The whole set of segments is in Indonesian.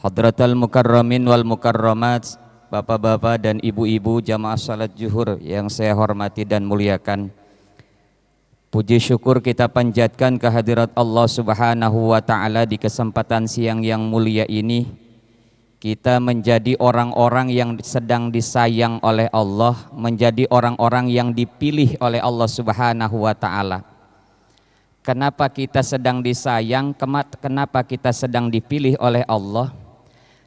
Hadratal mukarramin wal mukarramat, bapak-bapak dan ibu-ibu jamaah salat zuhur yang saya hormati dan muliakan. Puji syukur kita panjatkan kehadirat Allah Subhanahu wa taala di kesempatan siang yang mulia ini. Kita menjadi orang-orang yang sedang disayang oleh Allah, menjadi orang-orang yang dipilih oleh Allah Subhanahu wa taala. Kenapa kita sedang disayang? Kenapa kita sedang dipilih oleh Allah?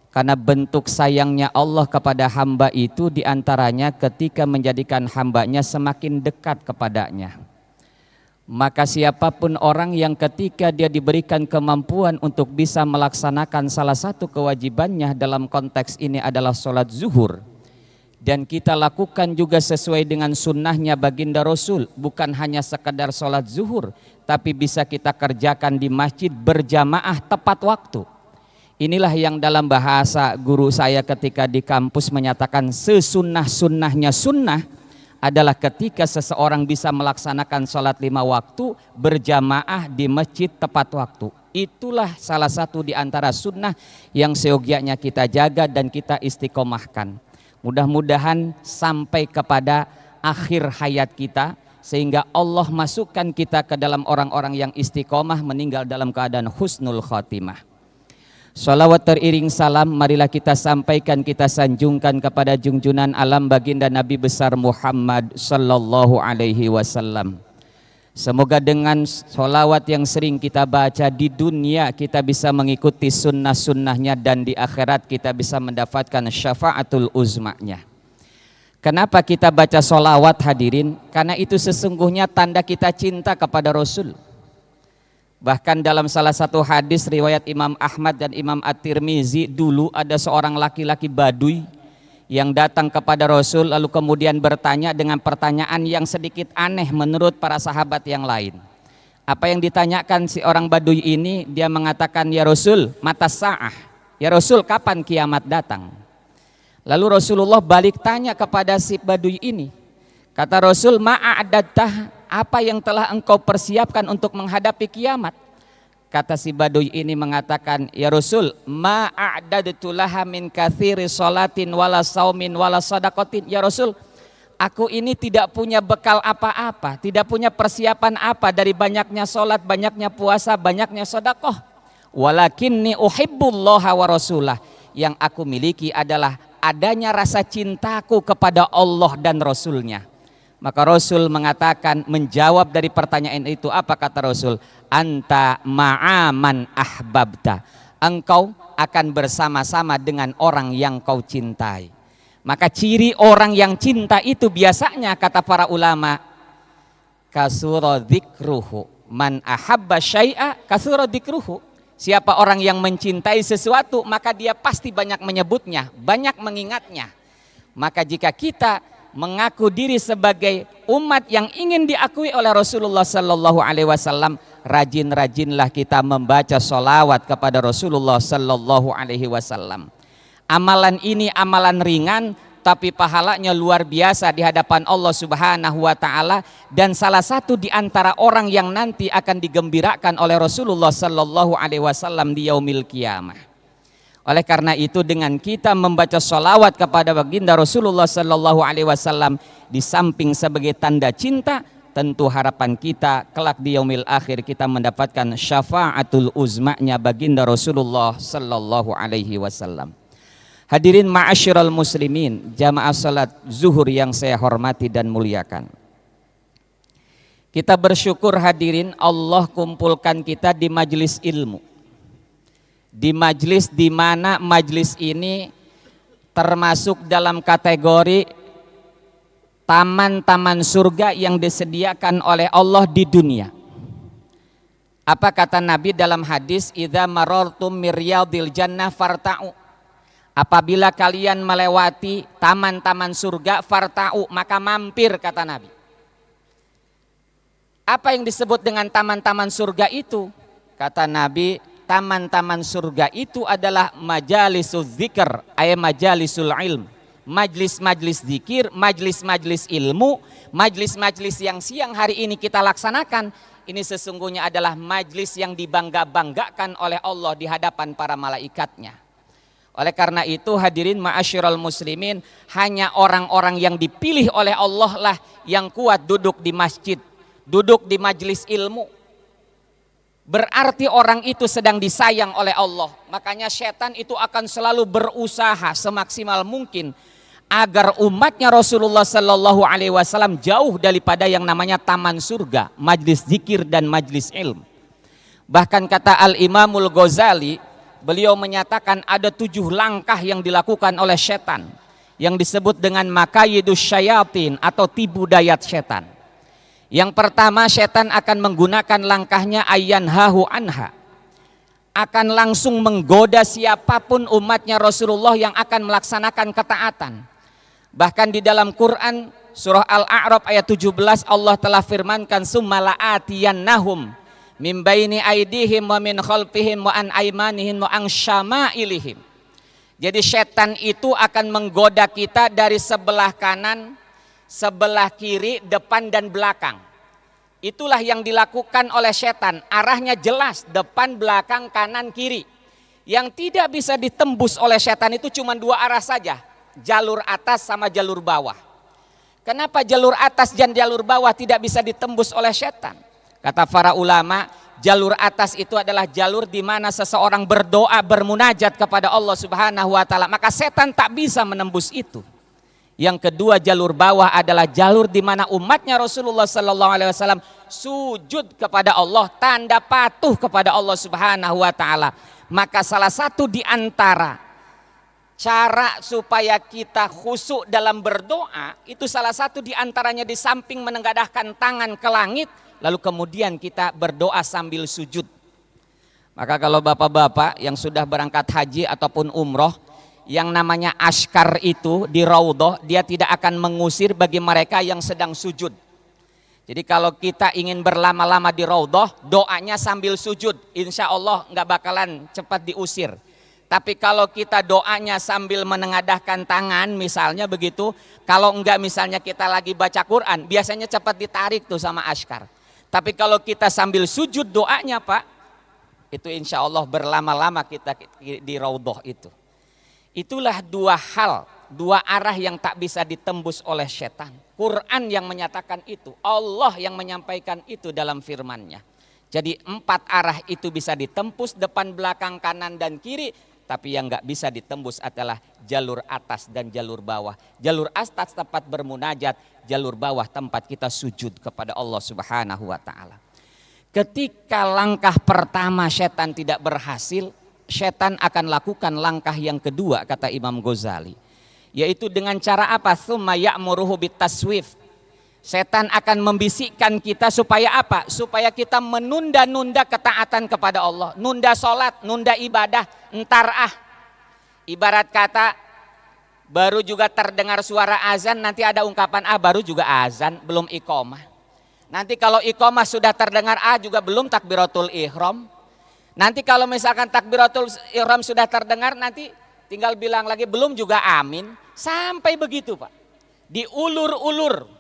Karena bentuk sayangnya Allah kepada hamba itu diantaranya ketika menjadikan hambanya semakin dekat kepadanya. Maka siapapun orang yang ketika dia diberikan kemampuan untuk bisa melaksanakan salah satu kewajibannya, dalam konteks ini adalah sholat zuhur, dan kita lakukan juga sesuai dengan sunnahnya baginda Rasul, bukan hanya sekedar sholat zuhur, tapi bisa kita kerjakan di masjid berjamaah tepat waktu. Inilah yang dalam bahasa guru saya ketika di kampus menyatakan sesunnah-sunnahnya sunnah adalah ketika seseorang bisa melaksanakan sholat 5 waktu berjamaah di masjid tepat waktu. Itulah salah satu di antara sunnah yang seyogyanya kita jaga dan kita istiqomahkan. Mudah-mudahan sampai kepada akhir hayat kita, sehingga Allah masukkan kita ke dalam orang-orang yang istiqomah meninggal dalam keadaan husnul khotimah. Salawat teriring salam marilah kita sampaikan, kita sanjungkan kepada junjunan alam baginda Nabi besar Muhammad sallallahu alaihi wasallam. Semoga dengan salawat yang sering kita baca di dunia kita bisa mengikuti sunnah-sunnahnya, dan di akhirat kita bisa mendapatkan syafaatul uzmanya. Kenapa kita baca salawat hadirin? Karena itu sesungguhnya tanda kita cinta kepada Rasul. Bahkan dalam salah satu hadis riwayat Imam Ahmad dan Imam At-Tirmizi, dulu ada seorang laki-laki Baduy yang datang kepada Rasul lalu kemudian bertanya dengan pertanyaan yang sedikit aneh menurut para sahabat yang lain. Apa yang ditanyakan si orang Baduy ini? Dia mengatakan, "Ya Rasul, mata sa'ah." Ya Rasul, kapan kiamat datang? Lalu Rasulullah balik tanya kepada si Baduy ini. Kata Rasul, "Ma'adattah?" Apa yang telah engkau persiapkan untuk menghadapi kiamat? Kata si Baduy ini mengatakan, "Ya Rasul, ma'adadtu laha min katsiri salatin wala saumin wala sadaqatin." Ya Rasul, aku ini tidak punya bekal apa-apa, tidak punya persiapan apa dari banyaknya salat, banyaknya puasa, banyaknya sedekah. Walakinni uhibbullaha wa rasulah. Yang aku miliki adalah adanya rasa cintaku kepada Allah dan Rasulnya. Maka Rasul mengatakan, menjawab dari pertanyaan itu, apa kata Rasul? Anta ma'aman ahbabta. Engkau akan bersama-sama dengan orang yang kau cintai. Maka ciri orang yang cinta itu biasanya kata para ulama, kasura dzikruhu. Man ahabba syai'a kasura dzikruhu. Siapa orang yang mencintai sesuatu, maka dia pasti banyak menyebutnya, banyak mengingatnya. Maka jika kita mengaku diri sebagai umat yang ingin diakui oleh Rasulullah sallallahu alaihi wasallam, rajin-rajinlah kita membaca sholawat kepada Rasulullah sallallahu alaihi wasallam. Amalan ini amalan ringan, tapi pahalanya luar biasa di hadapan Allah Subhanahu wa taala, dan salah satu di antara orang yang nanti akan digembirakan oleh Rasulullah sallallahu alaihi wasallam di yaumil qiyamah. Oleh karena itu, dengan kita membaca sholawat kepada baginda Rasulullah sallallahu alaihi wasallam di samping sebagai tanda cinta, tentu harapan kita kelak di yaumil akhir kita mendapatkan syafaatul uzmanya baginda Rasulullah sallallahu alaihi wasallam. Hadirin ma'asyiral muslimin, jamaah salat zuhur yang saya hormati dan muliakan. Kita bersyukur hadirin, Allah kumpulkan kita di majelis ilmu. Di majelis di mana majelis ini termasuk dalam kategori taman-taman surga yang disediakan oleh Allah di dunia. Apa kata Nabi dalam hadis, idza marartum miryadil jannah farta'u. Apabila kalian melewati taman-taman surga, farta'u, maka mampir, kata Nabi. Apa yang disebut dengan taman-taman surga itu? Kata Nabi, taman-taman surga itu adalah majalisul dzikr, ay majalisul ilm, majlis-majlis zikir, majlis-majlis ilmu, majlis-majlis yang siang hari ini kita laksanakan. Ini sesungguhnya adalah majlis yang dibangga-banggakan oleh Allah di hadapan para malaikatnya. Oleh karena itu hadirin ma'asyiral muslimin, hanya orang-orang yang dipilih oleh Allah lah yang kuat duduk di masjid, duduk di majelis ilmu. Berarti orang itu sedang disayang oleh Allah. Makanya setan itu akan selalu berusaha semaksimal mungkin agar umatnya Rasulullah Sallallahu Alaihi Wasallam jauh daripada yang namanya taman surga, majlis zikir dan majlis ilmu. Bahkan kata Al-Imamul Ghazali, beliau menyatakan ada 7 langkah yang dilakukan oleh setan yang disebut dengan makayidus syayatin atau tipu daya setan. Yang pertama, setan akan menggunakan langkahnya ayyanhahu anha, akan langsung menggoda siapapun umatnya Rasulullah yang akan melaksanakan ketaatan. Bahkan di dalam Quran surah Al-A'raf ayat 17 Allah telah firmankan summa la'atiyannahum min baini aidihim wa min khalfihim wa an aymanihim wa an syama'ilihim. Jadi setan itu akan menggoda kita dari sebelah kanan, sebelah kiri, depan dan belakang. Itulah yang dilakukan oleh setan. Arahnya jelas, depan, belakang, kanan, kiri. Yang tidak bisa ditembus oleh setan itu cuma 2 arah saja, jalur atas sama jalur bawah. Kenapa jalur atas dan jalur bawah tidak bisa ditembus oleh setan? Kata para ulama, jalur atas itu adalah jalur di mana seseorang berdoa, bermunajat kepada Allah Subhanahu wa taala, maka setan tak bisa menembus itu. Yang kedua, jalur bawah adalah jalur di mana umatnya Rasulullah Sallallahu Alaihi Wasallam sujud kepada Allah, tanda patuh kepada Allah Subhanahu wa taala. Maka salah satu di antara cara supaya kita khusyuk dalam berdoa, itu salah satu di antaranya di samping menengadahkan tangan ke langit, lalu kemudian kita berdoa sambil sujud. Maka kalau bapak-bapak yang sudah berangkat haji ataupun umroh, yang namanya askar itu di raudhah, dia tidak akan mengusir bagi mereka yang sedang sujud. Jadi kalau kita ingin berlama-lama di raudhah, doanya sambil sujud, insya Allah nggak bakalan cepat diusir. Tapi kalau kita doanya sambil menengadahkan tangan misalnya begitu, kalau enggak misalnya kita lagi baca Quran, biasanya cepat ditarik tuh sama askar. Tapi kalau kita sambil sujud doanya Pak, itu insya Allah berlama-lama kita di raudhah itu. Itulah 2 hal, 2 arah yang tak bisa ditembus oleh setan. Quran yang menyatakan itu, Allah yang menyampaikan itu dalam firman-Nya. Jadi 4 arah itu bisa ditembus, depan, belakang, kanan dan kiri. Tapi yang gak bisa ditembus adalah jalur atas dan jalur bawah. Jalur atas tempat bermunajat, jalur bawah tempat kita sujud kepada Allah Subhanahu wa taala. Ketika langkah pertama setan tidak berhasil, setan akan lakukan langkah yang kedua, kata Imam Ghazali, yaitu dengan cara apa? Tsumma ya'muruhu bitaswif. Setan akan membisikkan kita supaya apa? Supaya kita menunda-nunda ketaatan kepada Allah, nunda sholat, nunda ibadah, entar Ibarat kata baru juga terdengar suara azan, nanti ada ungkapan baru juga azan, belum iqomah. Nanti kalau iqomah sudah terdengar juga belum takbiratul ihram. Nanti kalau misalkan takbiratul ihram sudah terdengar, nanti tinggal bilang lagi belum juga amin. Sampai begitu Pak, diulur-ulur.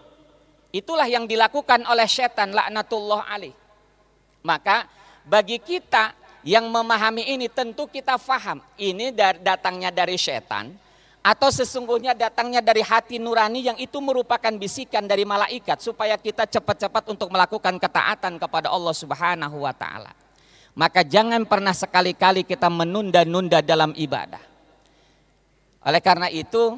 Itulah yang dilakukan oleh setan laknatullah alaih. Maka bagi kita yang memahami ini, tentu kita faham ini datangnya dari setan atau sesungguhnya datangnya dari hati nurani yang itu merupakan bisikan dari malaikat supaya kita cepat-cepat untuk melakukan ketaatan kepada Allah Subhanahu wa taala. Maka jangan pernah sekali-kali kita menunda-nunda dalam ibadah. Oleh karena itu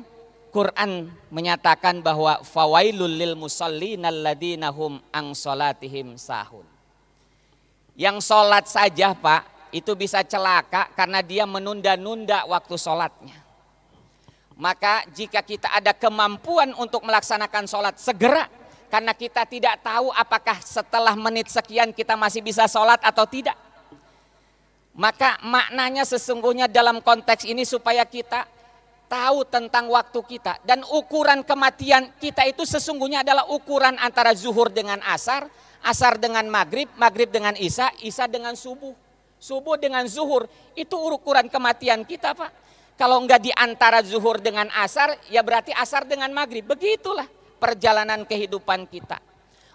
Quran menyatakan bahwa fawailul lil musallin alladzina hum an salatihim sahun. Yang sholat saja Pak itu bisa celaka karena dia menunda-nunda waktu sholatnya. Maka jika kita ada kemampuan untuk melaksanakan sholat segera, karena kita tidak tahu apakah setelah menit sekian kita masih bisa sholat atau tidak. Maka maknanya sesungguhnya dalam konteks ini supaya kita tahu tentang waktu kita. Dan ukuran kematian kita itu sesungguhnya adalah ukuran antara zuhur dengan asar, asar dengan maghrib, maghrib dengan isya, isya dengan subuh, subuh dengan zuhur. Itu ukuran kematian kita Pak. Kalau enggak di antara zuhur dengan asar, ya berarti asar dengan maghrib. Begitulah perjalanan kehidupan kita.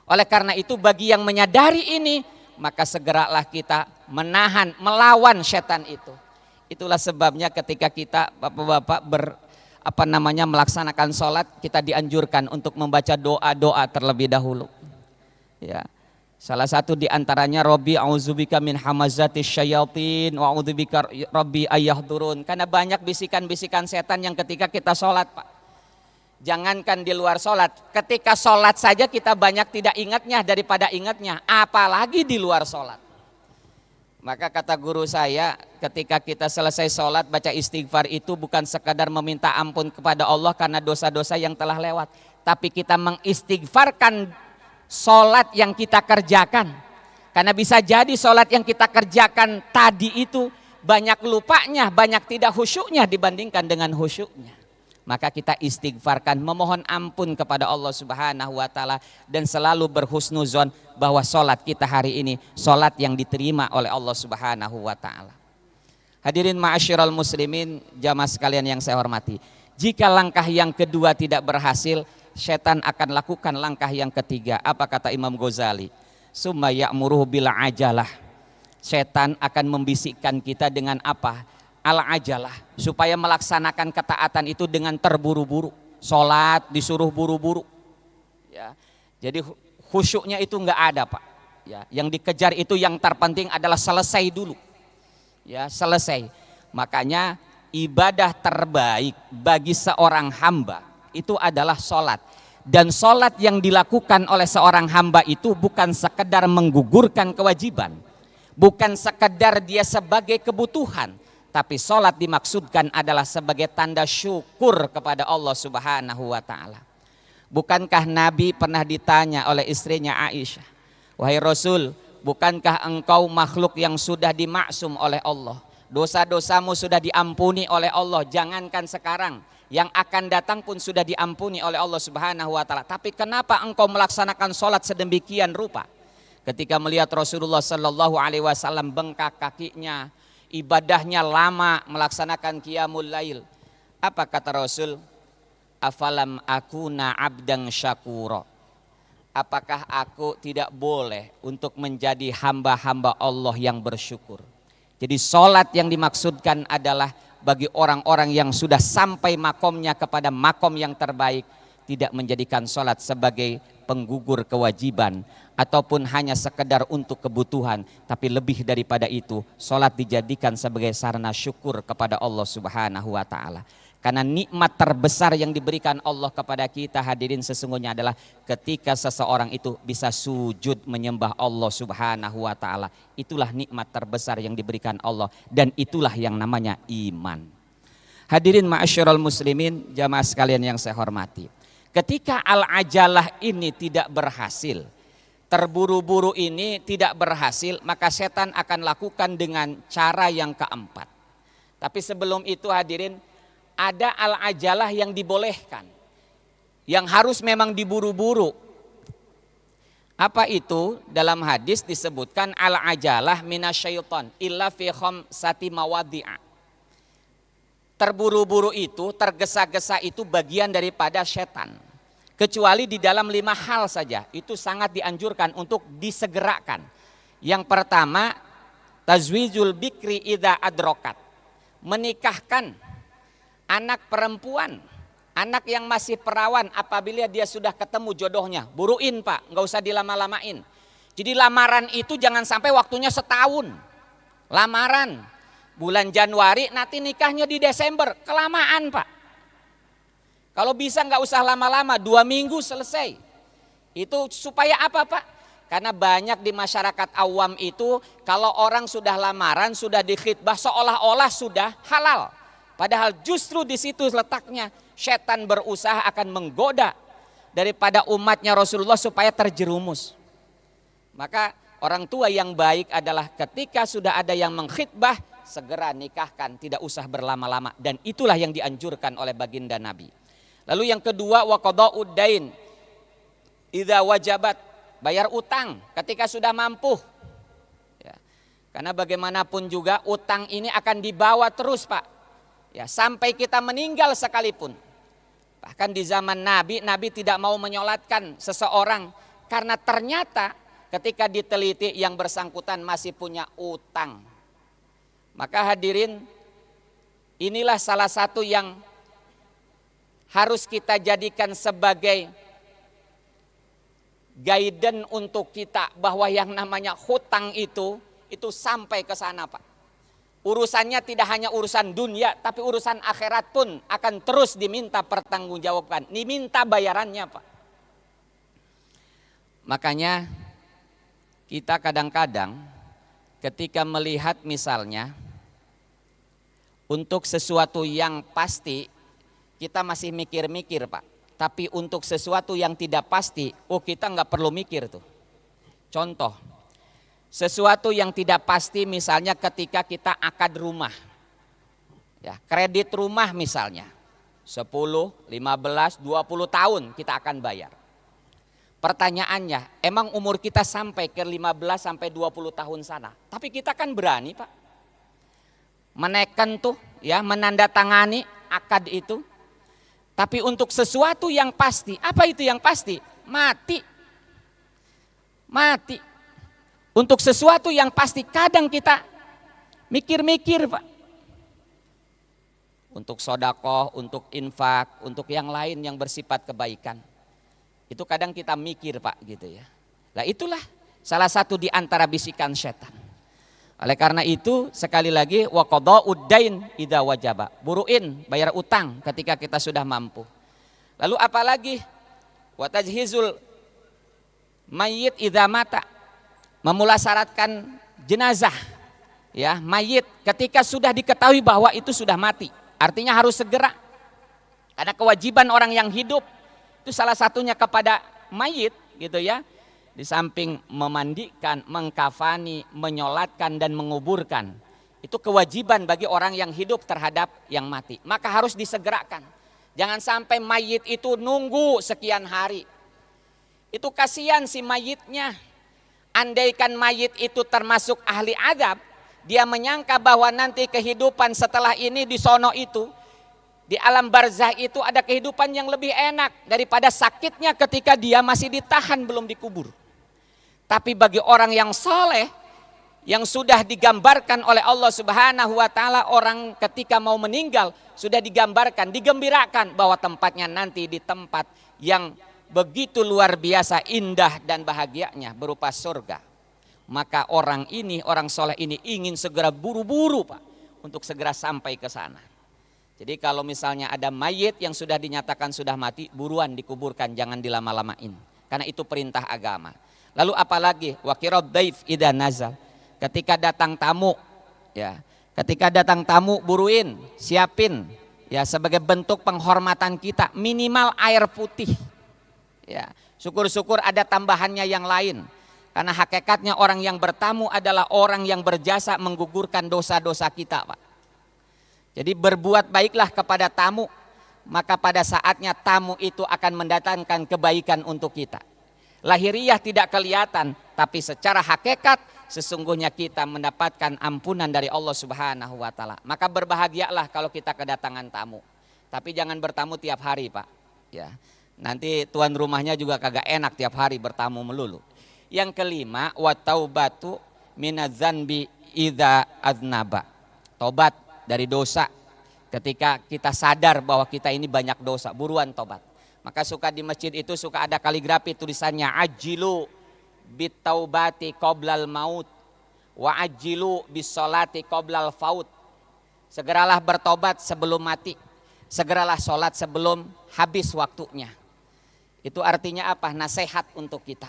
Oleh karena itu bagi yang menyadari ini, maka segeralah kita menahan, melawan setan itu. Itulah sebabnya ketika kita bapak-bapak melaksanakan sholat, kita dianjurkan untuk membaca doa-doa terlebih dahulu. Ya, salah satu diantaranya Robbi a'udzubika min hamazatis syayatin wa a'udzubika Robbi ayyahdurun. Karena banyak bisikan-bisikan setan yang ketika kita sholat, Pak. Jangankan di luar sholat, ketika sholat saja kita banyak tidak ingatnya daripada ingatnya, apalagi di luar sholat. Maka kata guru saya, ketika kita selesai sholat baca istighfar itu bukan sekadar meminta ampun kepada Allah karena dosa-dosa yang telah lewat, tapi kita mengistighfarkan sholat yang kita kerjakan. Karena bisa jadi sholat yang kita kerjakan tadi itu banyak lupanya, banyak tidak khusyuknya dibandingkan dengan khusyuknya. Maka kita istighfarkan, memohon ampun kepada Allah Subhanahu wa taala dan selalu berhusnuzon bahwa sholat kita hari ini sholat yang diterima oleh Allah Subhanahu wa taala. Hadirin ma'asyiral muslimin, jamaah sekalian yang saya hormati. Jika langkah yang kedua tidak berhasil, setan akan lakukan langkah yang ketiga. Apa kata Imam Ghazali? Summa ya'muruhu bil ajalah. Setan akan membisikkan kita dengan apa? Al-ajalah, supaya melaksanakan ketaatan itu dengan terburu-buru. Sholat disuruh buru-buru. Ya, jadi khusyuknya itu enggak ada, Pak. Ya, yang dikejar itu yang terpenting adalah selesai dulu. Ya, selesai. Makanya ibadah terbaik bagi seorang hamba itu adalah sholat. Dan sholat yang dilakukan oleh seorang hamba itu bukan sekedar menggugurkan kewajiban, bukan sekedar dia sebagai kebutuhan, tapi sholat dimaksudkan adalah sebagai tanda syukur kepada Allah Subhanahu wa ta'ala. Bukankah Nabi pernah ditanya oleh istrinya Aisyah, wahai Rasul, bukankah engkau makhluk yang sudah dimaksum oleh Allah, dosa-dosamu sudah diampuni oleh Allah, jangankan sekarang, yang akan datang pun sudah diampuni oleh Allah Subhanahu wa ta'ala, tapi kenapa engkau melaksanakan sholat sedemikian rupa? Ketika melihat Rasulullah Sallallahu Alaihi Wasallam bengkak kakinya, ibadahnya lama, melaksanakan qiyamul lail, apa kata Rasul? Afalam akuna abdang syakura. Apakah aku tidak boleh untuk menjadi hamba-hamba Allah yang bersyukur? Jadi sholat yang dimaksudkan adalah bagi orang-orang yang sudah sampai makomnya kepada makom yang terbaik, tidak menjadikan sholat sebagai penggugur kewajiban ataupun hanya sekedar untuk kebutuhan, tapi lebih daripada itu, sholat dijadikan sebagai sarana syukur kepada Allah Subhanahu wa ta'ala. Karena nikmat terbesar yang diberikan Allah kepada kita, hadirin, sesungguhnya adalah ketika seseorang itu bisa sujud menyembah Allah Subhanahu wa ta'ala. Itulah nikmat terbesar yang diberikan Allah, dan itulah yang namanya iman. Hadirin ma'asyiral muslimin, jamaah sekalian yang saya hormati, ketika al-ajalah ini tidak berhasil, terburu-buru ini tidak berhasil, maka setan akan lakukan dengan cara yang keempat. Tapi sebelum itu, hadirin, ada al-ajalah yang dibolehkan, yang harus memang diburu-buru. Apa itu? Dalam hadis disebutkan al-ajalah minasyaiton illa fi khamsati mawadhi'a. Terburu-buru itu, tergesa-gesa itu bagian daripada setan. Kecuali di dalam 5 hal saja, itu sangat dianjurkan untuk disegerakan. Yang pertama, tazwijul bikri idza adrokat, menikahkan anak perempuan, anak yang masih perawan apabila dia sudah ketemu jodohnya. Buruin, Pak, nggak usah dilama-lamain. Jadi lamaran itu jangan sampai waktunya setahun. Lamaran bulan Januari, nanti nikahnya di Desember, kelamaan, Pak. Kalau bisa nggak usah lama-lama, 2 minggu selesai. Itu supaya apa, Pak? Karena banyak di masyarakat awam itu, kalau orang sudah lamaran, sudah dikhitbah, seolah-olah sudah halal. Padahal justru di situ letaknya setan berusaha akan menggoda daripada umatnya Rasulullah supaya terjerumus. Maka orang tua yang baik adalah ketika sudah ada yang mengkhitbah, segera nikahkan, tidak usah berlama-lama. Dan itulah yang dianjurkan oleh baginda Nabi. Lalu yang kedua, wa qada'ud dain idza wajabat, bayar utang ketika sudah mampu. Ya. Karena bagaimanapun juga utang ini akan dibawa terus, Pak. Ya, sampai kita meninggal sekalipun. Bahkan di zaman Nabi, Nabi tidak mau menyolatkan seseorang karena ternyata ketika diteliti yang bersangkutan masih punya utang. Maka hadirin, Inilah salah satu yang harus kita jadikan sebagai guidance untuk kita, bahwa yang namanya hutang itu sampai ke sana, Pak. Urusannya tidak hanya urusan dunia, tapi urusan akhirat pun akan terus diminta pertanggungjawaban, diminta bayarannya, Pak. Makanya kita kadang-kadang ketika melihat misalnya untuk sesuatu yang pasti kita masih mikir-mikir, Pak. Tapi untuk sesuatu yang tidak pasti, kita nggak perlu mikir tuh. Contoh, sesuatu yang tidak pasti misalnya ketika kita akad rumah. Ya, kredit rumah misalnya 10, 15, 20 tahun kita akan bayar. Pertanyaannya, emang umur kita sampai ke 15 sampai 20 tahun sana? Tapi kita kan berani, Pak. Menekan tuh ya, menandatangani akad itu. Tapi untuk sesuatu yang pasti, apa itu yang pasti? Mati. Mati. Untuk sesuatu yang pasti kadang kita mikir-mikir, Pak. Untuk sedekah, untuk infak, untuk yang lain yang bersifat kebaikan. Itu kadang kita mikir, Pak, gitu ya. Nah, itulah salah satu di antara bisikan setan. Oleh karena itu sekali lagi wa qada'ud dain idza wajaba. Buruin, bayar utang ketika kita sudah mampu. Lalu apalagi wa tajhizul mayyit idza mata. Memulasyaratkan jenazah ya, mayit ketika sudah diketahui bahwa itu sudah mati. Artinya harus segera. Karena kewajiban orang yang hidup itu salah satunya kepada mayit gitu ya. Di samping memandikan, mengkafani, menyolatkan dan menguburkan. Itu kewajiban bagi orang yang hidup terhadap yang mati. Maka harus disegerakan. Jangan sampai mayit itu nunggu sekian hari. Itu kasihan si mayitnya. Andaikan mayit itu termasuk ahli adab, dia menyangka bahwa nanti kehidupan setelah ini di sono itu, di alam barzah itu ada kehidupan yang lebih enak daripada sakitnya ketika dia masih ditahan belum dikubur. Tapi bagi orang yang soleh, yang sudah digambarkan oleh Allah Subhanahu wa Ta'ala, orang ketika mau meninggal sudah digambarkan, digembirakan bahwa tempatnya nanti di tempat yang begitu luar biasa indah dan bahagianya berupa surga. Maka orang ini, orang soleh ini ingin segera buru-buru, Pak, untuk segera sampai ke sana. Jadi kalau misalnya ada mayit yang sudah dinyatakan sudah mati, buruan dikuburkan, jangan dilama-lamain. Karena itu perintah agama. Lalu apalagi wakirad daif idza nazal. Ketika datang tamu ya, ketika datang tamu buruin, siapin ya sebagai bentuk penghormatan kita minimal air putih. Ya, syukur-syukur ada tambahannya yang lain. Karena hakikatnya orang yang bertamu adalah orang yang berjasa menggugurkan dosa-dosa kita, Pak. Jadi berbuat baiklah kepada tamu, maka pada saatnya tamu itu akan mendatangkan kebaikan untuk kita. Lahiriah tidak kelihatan, tapi secara hakikat sesungguhnya kita mendapatkan ampunan dari Allah Subhanahu wa Ta'ala. Maka berbahagialah kalau kita kedatangan tamu. Tapi jangan bertamu tiap hari, Pak. Ya. Nanti tuan rumahnya juga kagak enak tiap hari bertamu melulu. Yang kelima, wa taubatu minadz-dzanbi idza aznaba. Tobat dari dosa. Ketika kita sadar bahwa kita ini banyak dosa, buruan tobat. Maka suka di masjid itu suka ada kaligrafi tulisannya ajilu bitaubati qoblal maut wa ajilu bisolati qoblal faut. Segeralah bertobat sebelum mati. Segeralah sholat sebelum habis waktunya. Itu artinya apa? Nasihat untuk kita.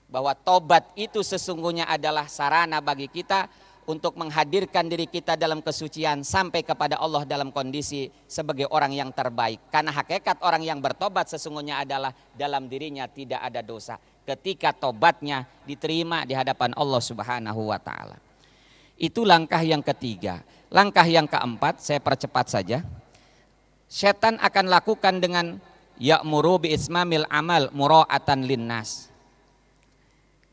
Bahwa tobat itu sesungguhnya adalah sarana bagi kita untuk menghadirkan diri kita dalam kesucian sampai kepada Allah dalam kondisi sebagai orang yang terbaik. Karena hakikat orang yang bertobat sesungguhnya adalah dalam dirinya tidak ada dosa. Ketika tobatnya diterima di hadapan Allah Subhanahu wa Ta'ala. Itu langkah yang ketiga. Langkah yang keempat, saya percepat saja. Setan akan lakukan dengan ya'muru bi ismamil amal mura'atan linnas.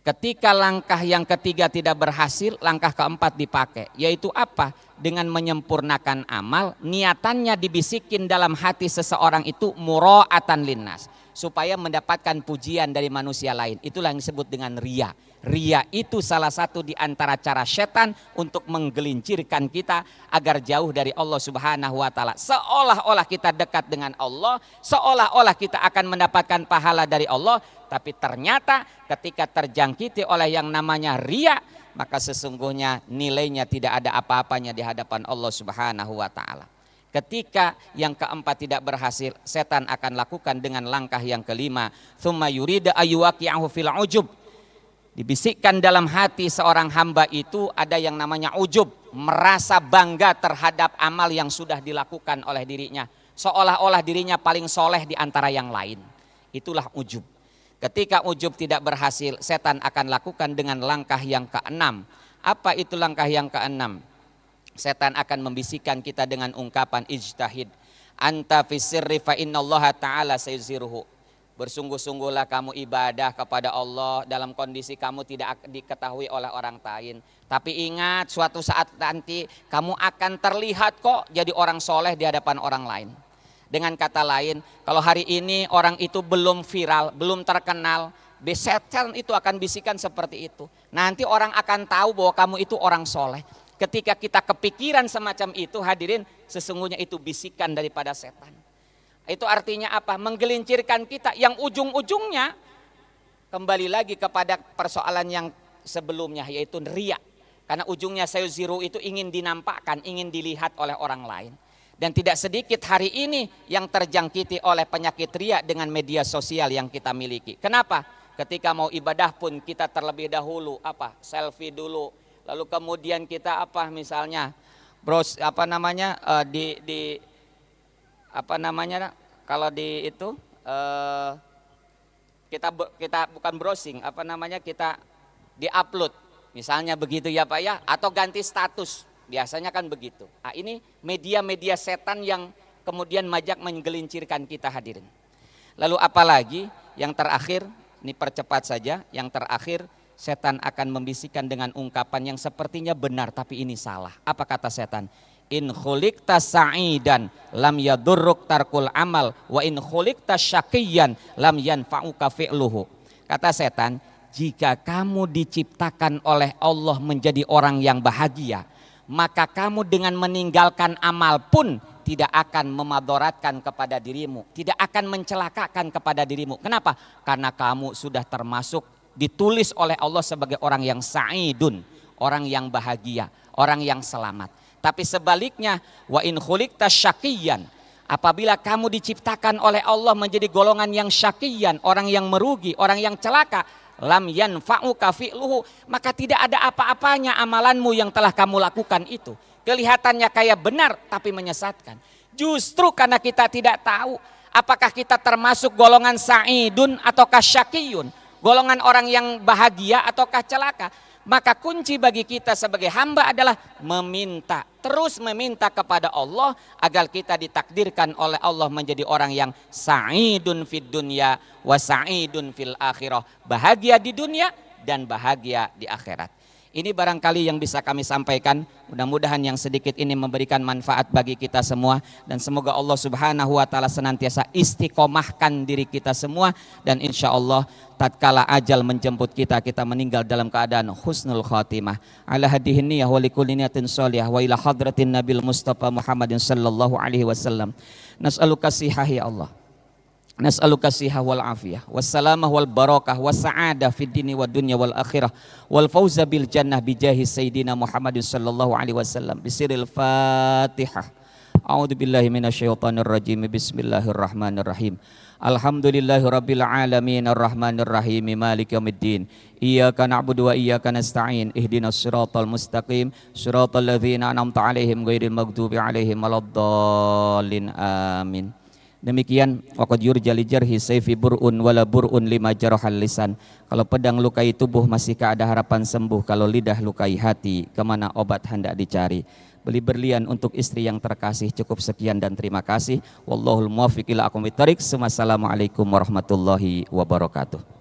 Ketika langkah yang ketiga tidak berhasil, langkah keempat dipakai. Yaitu apa? dengan menyempurnakan amal, niatannya dibisikin dalam hati seseorang itu mura'atan linnas, supaya mendapatkan pujian dari manusia lain. Itulah yang disebut dengan riya. Riya itu salah satu di antara cara setan untuk menggelincirkan kita agar jauh dari Allah Subhanahu wa taala. Seolah-olah kita dekat dengan Allah, seolah-olah kita akan mendapatkan pahala dari Allah, tapi ternyata ketika terjangkiti oleh yang namanya riya, maka sesungguhnya nilainya tidak ada apa-apanya di hadapan Allah Subhanahu wa taala. Ketika yang keempat tidak berhasil, setan akan lakukan dengan langkah yang kelima, tsumma yurida ayyuwaqi'ahu fil ujub. Dibisikkan dalam hati seorang hamba itu ada yang namanya ujub, merasa bangga terhadap amal yang sudah dilakukan oleh dirinya, seolah-olah dirinya paling soleh di antara yang lain. Itulah ujub. Ketika ujub tidak berhasil, setan akan lakukan dengan langkah yang keenam. Apa itu langkah yang keenam? Setan akan membisikkan kita dengan ungkapan ijtahid. Anta fis sirri fa innallaha ta'ala sayuziruhu. Bersungguh-sungguhlah kamu ibadah kepada Allah dalam kondisi kamu tidak diketahui oleh orang lain. Tapi ingat, suatu saat nanti kamu akan terlihat kok jadi orang soleh di hadapan orang lain. Dengan kata lain, kalau hari ini orang itu belum viral, belum terkenal, setan itu akan bisikan seperti itu. Nanti orang akan tahu bahwa kamu itu orang soleh. Ketika kita kepikiran semacam itu, hadirin, sesungguhnya itu bisikan daripada setan. Itu artinya apa? Menggelincirkan kita yang ujung-ujungnya kembali lagi kepada persoalan yang sebelumnya, yaitu riya. Karena ujungnya sayuziru itu ingin dinampakkan, ingin dilihat oleh orang lain. Dan tidak sedikit hari ini yang terjangkiti oleh penyakit riya dengan media sosial yang kita miliki. Kenapa? Ketika mau ibadah pun kita terlebih dahulu selfie dulu. Lalu kemudian kita misalnya kalau di itu kita bukan browsing, kita di-upload misalnya begitu ya Pak ya, atau ganti status, biasanya kan begitu. Ini media-media setan yang kemudian majak menggelincirkan kita, hadirin. Lalu apalagi yang terakhir, ini percepat saja, yang terakhir setan akan membisikkan dengan ungkapan yang sepertinya benar tapi ini salah. Apa kata setan? In khuliqta sa'idan lam yadurruk tarkul amal wa in khuliqta syaqiyan lam yanfa'uka fi'luhu. Kata setan, jika kamu diciptakan oleh Allah menjadi orang yang bahagia, maka kamu dengan meninggalkan amal pun tidak akan memadaratkan kepada dirimu, tidak akan mencelakakan kepada dirimu. Kenapa? Karena kamu sudah termasuk ditulis oleh Allah sebagai orang yang sa'idun, orang yang bahagia, orang yang selamat. Tapi sebaliknya, wa in khuliqta syaqiyan, apabila kamu diciptakan oleh Allah menjadi golongan yang syaqiyan, orang yang merugi, orang yang celaka, lam yanfa'uka fi'luhu, maka tidak ada apa-apanya amalanmu yang telah kamu lakukan itu. Kelihatannya kayak benar tapi menyesatkan. Justru karena kita tidak tahu apakah kita termasuk golongan sa'idun ataukah syaqiyun, golongan orang yang bahagia ataukah celaka. Maka kunci bagi kita sebagai hamba adalah meminta, terus meminta kepada Allah agar kita ditakdirkan oleh Allah menjadi orang yang sa'idun fid dunya wa sa'idun fil akhirah, bahagia di dunia dan bahagia di akhirat. Ini barangkali yang bisa kami sampaikan. Mudah-mudahan yang sedikit ini memberikan manfaat bagi kita semua. Dan semoga Allah Subhanahu wa ta'ala senantiasa istiqomahkan diri kita semua. Dan insya Allah tatkala ajal menjemput kita, kita meninggal dalam keadaan husnul khatimah. Ala hadihin niyah wa likulli niyatin sholihah wa ila hadratin nabil mustafa Muhammadin sallallahu alaihi wasallam. Nas'aluka sihah ya Allah. Nas'aluka sihah wal afiyah wassalamah wal barakah wassa'adah fid dini wad dunya wal akhirah wal fawza bil jannah bijahi sayyidina Muhammadin sallallahu alaihi wasallam bisiril Fatihah. A'udzu billahi minasyaitonir rajim. Bismillahirrahmanirrahim. Alhamdulillahi rabbil alamin arrahmanir rahim maliki yaumiddin. Iyyaka na'budu wa iyyaka nasta'in. Ihdinas siratal mustaqim. Siratal ladzina an'amta 'alaihim ghairil maghdubi 'alaihim waladdallin. Amin. Demikian waqad yurjali jarhi sayfi bur'un wala bur'un lima jarahal lisan. Kalau pedang lukai tubuh masihkah ada harapan sembuh, kalau lidah lukai hati kemana obat hendak dicari. Beli berlian untuk istri yang terkasih. Cukup sekian dan terima kasih. Wallahul muwaffiq ila aqwamit thoriq. Wassalamualaikum warahmatullahi wabarakatuh.